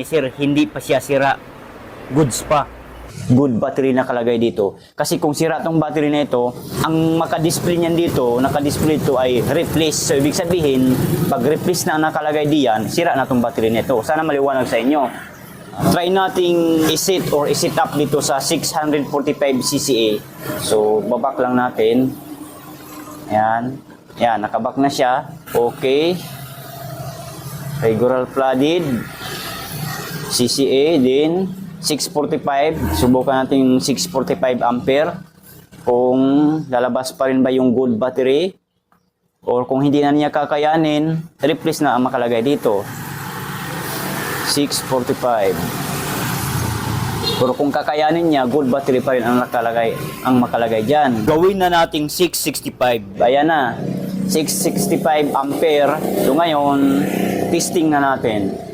ni sir, hindi pa siya sira. Goods pa. Good battery nakalagay dito. Kasi kung sira tong battery na ito, ang maka-display niyan dito, naka-display ito ay replace. So, ibig sabihin, pag replace na ang nakalagay diyan, sira na tong battery nito. Sana maliwanag sa inyo. Try nating iset or iset up dito sa 645 cca. So, babak lang natin. Ayan. Ayan, nakabak na siya. Okay. Regular flooded. CCA din. 645, subukan natin yung 645 ampere kung lalabas pa rin ba yung good battery or kung hindi na niya kakayanin, replace na ang makalagay dito. 645. Pero kung kakayanin niya, good battery pa rin ang makalagay dyan. Gawin na nating 665. Ayan na, 665 ampere. So ngayon, testing na natin.